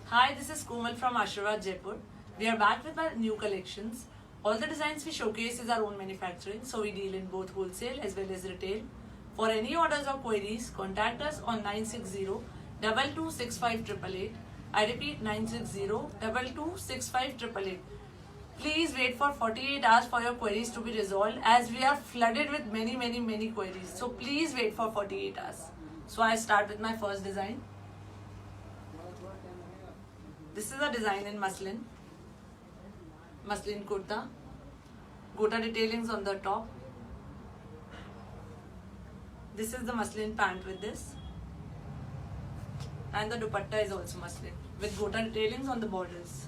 Hi, this is Komal from Ashirwad Jaipur. We are back with our new collections. All the designs we showcase is our own manufacturing, so we deal in both wholesale as well as retail. For any orders or queries, contact us on 960-2265-888. I repeat 960-2265-888. Please wait for 48 hours for your queries to be resolved as we are flooded with many queries. So please wait for 48 hours. So I start with my first design. This is a design in muslin kurta, gota detailings on the top. This is the muslin pant with this, and the dupatta is also muslin with gota detailings on the borders.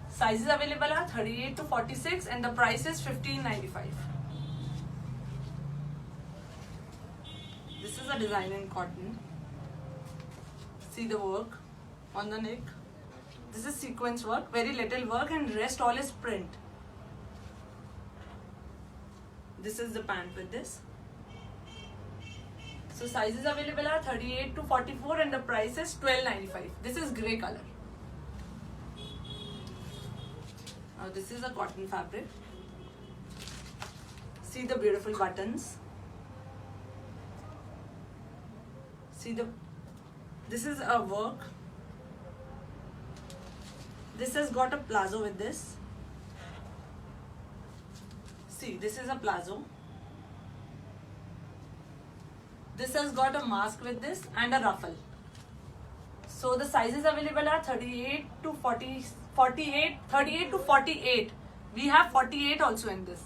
Sizes available are 38 to 46 and the price is $15.95. This is a design in cotton. See the work on the neck. This is sequence work, very little work, and rest all is print. This is the pant with this. So sizes available are 38 to 44 and the price is $12.95. This is grey color. Now this is a cotton fabric. See the beautiful buttons. This is a work. This has got a plazo with this. See, this is a plazo. This has got a mask with this and a ruffle. So the sizes available are 38 to 48. We have 48 also in this.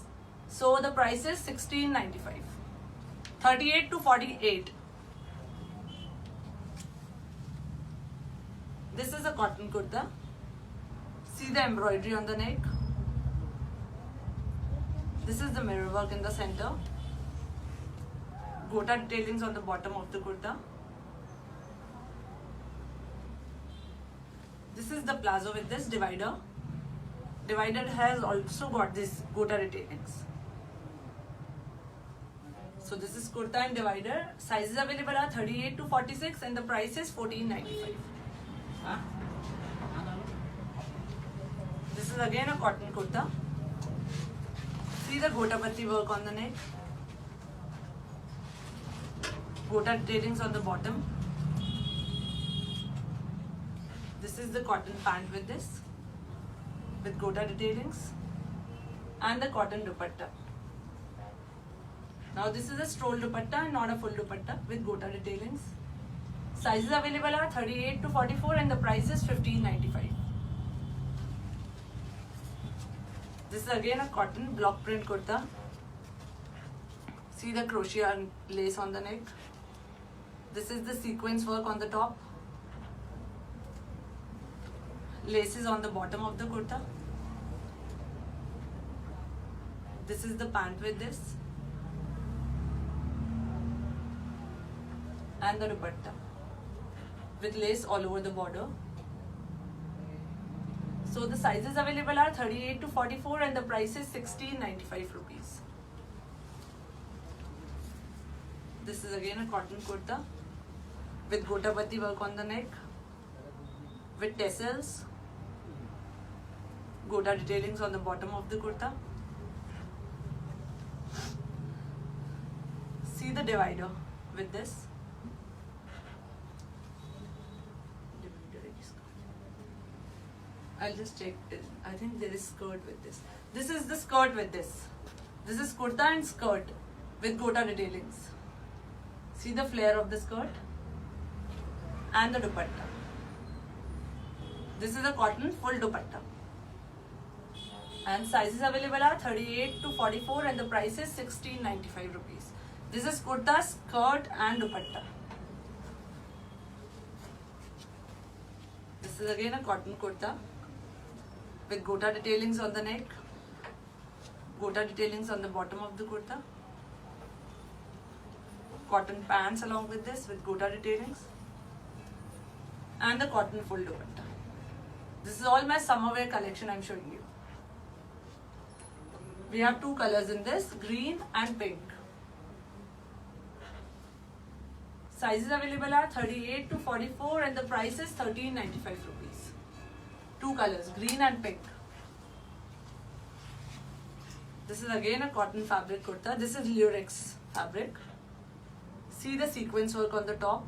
So the price is $16.95. 38 to 48. This is a cotton kurta. See the embroidery on the neck. This is the mirror work in the center. Gota detailings on the bottom of the kurta. This is the plazo with this divider. Divider has also got this gota detailings. So this is kurta and divider. Sizes available are 38 to 46 and the price is $14.95. This is again a cotton kurta. See the gota patti work on the neck. Gota detailings on the bottom. This is the cotton pant with this, with gota detailings, and the cotton dupatta. Now this is a stroll dupatta and not a full dupatta with gota detailings. Sizes available are 38 to 44 and the price is $15.95. This is again a cotton block print kurta. See the crochet and lace on the neck. This is the sequence work on the top. Laces on the bottom of the kurta. This is the pant with this. And the dupatta with lace all over the border. So the sizes available are 38 to 44 and the price is $16.95 rupees. This is again a cotton kurta with gota patti work on the neck, with tassels, gota detailings on the bottom of the kurta. See the divider with this. I'll just check it. I think there is skirt with this. This is the skirt with this. This is kurta and skirt with gota detailings. See the flare of the skirt and the dupatta. This is a cotton full dupatta. And sizes available are 38 to 44 and the price is $16.95 rupees. This is kurta, skirt and dupatta. This is again a cotton kurta with gota detailings on the neck, gota detailings on the bottom of the kurta, cotton pants along with this with gota detailings, and the cotton full dupatta. This is all my summer wear collection I'm showing you. We have two colors in this, green and pink. Sizes available are 38 to 44 and the price is 13.95 rupees. Two colors, green and pink. This is again a cotton fabric kurta. This is Lurex fabric. See the sequence work on the top.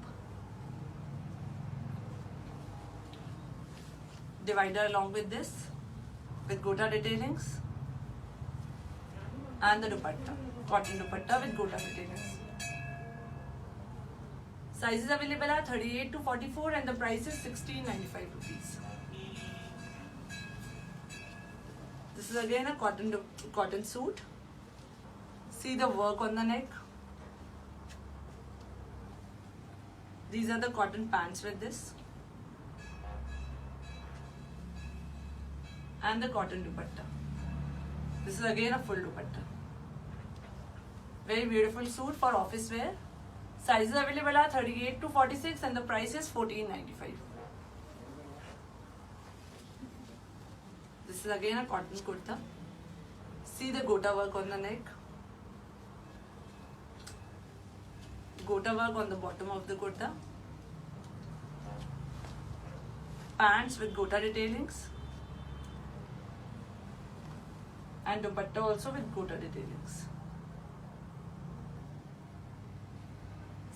Divider along with this, with gota detailings. And the dupatta, cotton dupatta with gota detailings. Sizes available are 38 to 44 and the price is 16.95 rupees. This is again a cotton suit. See the work on the neck. These are the cotton pants with this. And the cotton dupatta. This is again a full dupatta. Very beautiful suit for office wear. Sizes available are 38 to 46 and the price is 14.95. This is again a cotton kurta. See the gota work on the neck. Gota work on the bottom of the kurta. Pants with gota detailings. And dupatta also with gota detailings.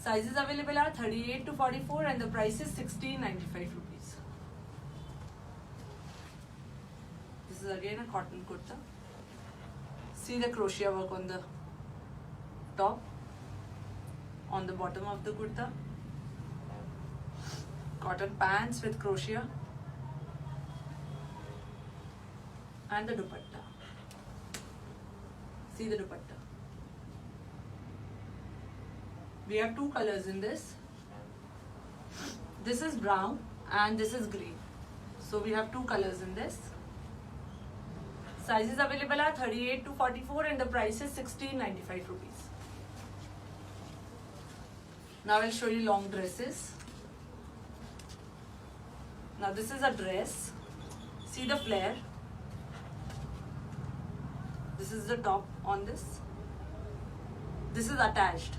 Sizes available are 38 to 44 and the price is 16.95 rupees. This is again a cotton kurta. See the crochet work on the top, on the bottom of the kurta. Cotton pants with crochet and the dupatta. See the dupatta. We have two colors in this. This is brown and this is green. So we have two colors in this. Sizes available are 38 to 44 and the price is 16.95 rupees. Now I'll show you long dresses. Now this is a dress. See the flare. This is the top on this. This is attached.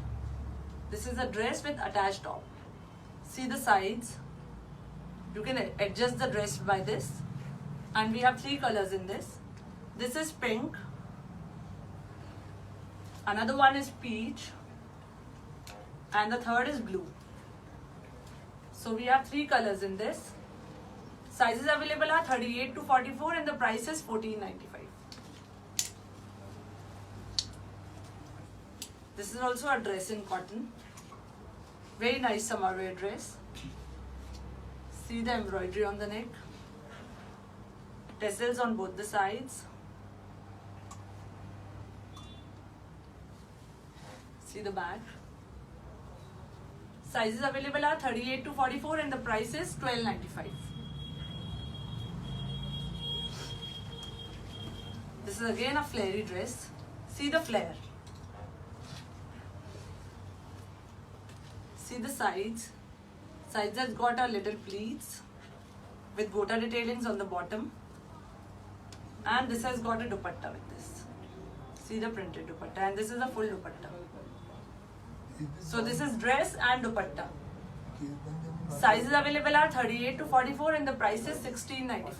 This is a dress with attached top. See the sides. You can adjust the dress by this. And we have three colors in this. This is pink. Another one is peach. And the third is blue. So we have three colors in this. Sizes available are 38 to 44 and the price is 14.95. This is also a dress in cotton. Very nice summer wear dress. See the embroidery on the neck. Tassels on both the sides. See the back. Sizes available are 38 to 44 and the price is 12.95. This is again a flary dress. See the flare. See the sides. Sides has got a little pleats with gota detailings on the bottom. And this has got a dupatta with this. See the printed dupatta. And this is a full dupatta. So this is dress and dupatta. Sizes available are 38 to 44 and the price is 16.95.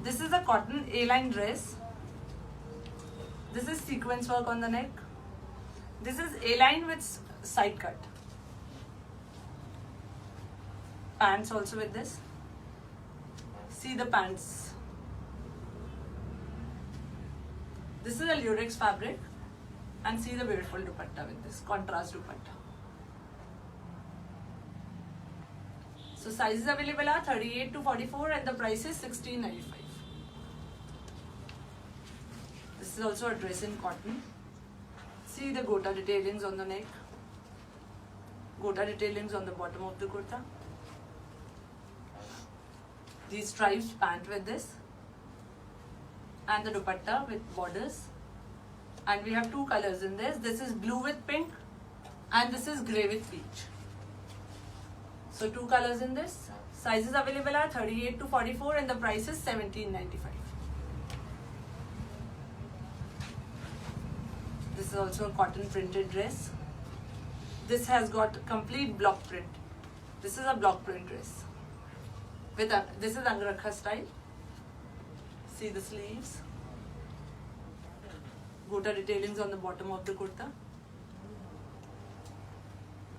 This is a cotton A-line dress. This is sequence work on the neck. This is A-line with side cut. Pants also with this. See the pants. This is a Lurex fabric. And see the beautiful dupatta with this, contrast dupatta. So sizes available are 38 to 44 and the price is 16.95. This is also a dress in cotton. See the gota detailings on the neck. Gota detailings on the bottom of the kurta. These stripes pant with this. And the dupatta with borders. And we have two colors in this. This is blue with pink and this is grey with peach. So two colors in this. Sizes available are 38 to 44 and the price is 17.95. is also a cotton printed dress. This has got complete block print. This is a block print dress. This is Angrakha style. See the sleeves. Gota detailings on the bottom of the kurta.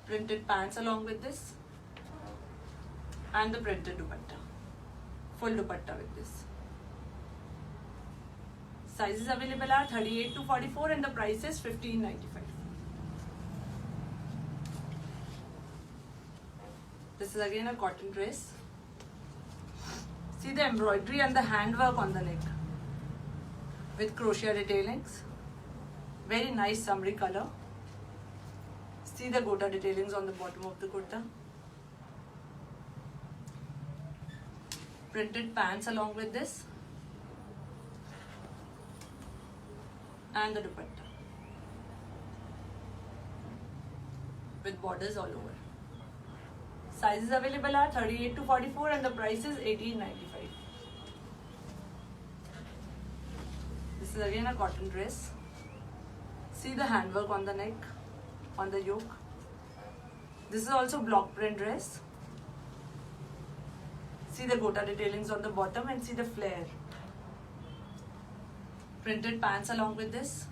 Printed pants along with this. And the printed dupatta. Full dupatta with this. Sizes available are 38 to 44 and the price is $15.95. This is again a cotton dress. See the embroidery and the handwork on the neck with crochet detailings. Very nice summery color. See the gota detailings on the bottom of the kurta. Printed pants along with this. And the dupatta with borders all over. Sizes available are 38 to 44 and the price is $18.95. This is again a cotton dress. See the handwork on the neck, on the yoke. This is also block print dress. See the gota detailings on the bottom and see the flare. Printed pants along with this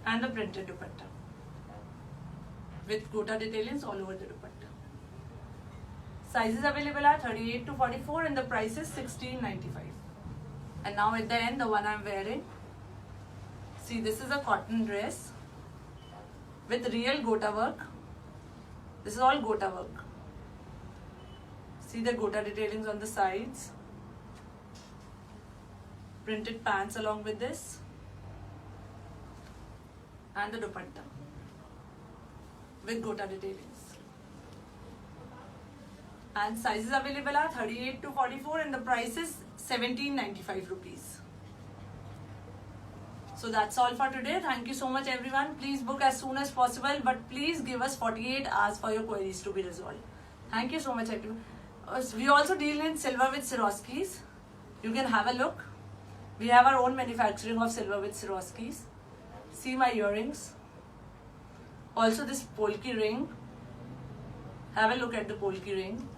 and the printed dupatta with gota detailings all over the dupatta. Sizes available are 38 to 44 and the price is $16.95. And now at the end, the one I'm wearing. See, this is a cotton dress with real gota work. This is all gota work. See the gota detailings on the sides. Printed pants along with this and the dupatta with gota detailings. And sizes available are 38 to 44 and the price is 17.95 rupees. So that's all for today. Thank you so much everyone. Please book as soon as possible, but please give us 48 hours for your queries to be resolved. Thank you so much everyone. We also deal in silver with Swarovskis. You can have a look. We have our own manufacturing of silver with Swarovskis. See my earrings. Also this polki ring. Have a look at the polki ring.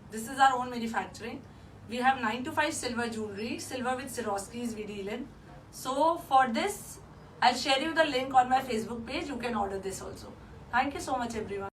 This is our own manufacturing. We have 9 to 5 silver jewelry. Silver with Swarovskis we deal in. So for this, I'll share you the link on my Facebook page. You can order this also. Thank you so much everyone.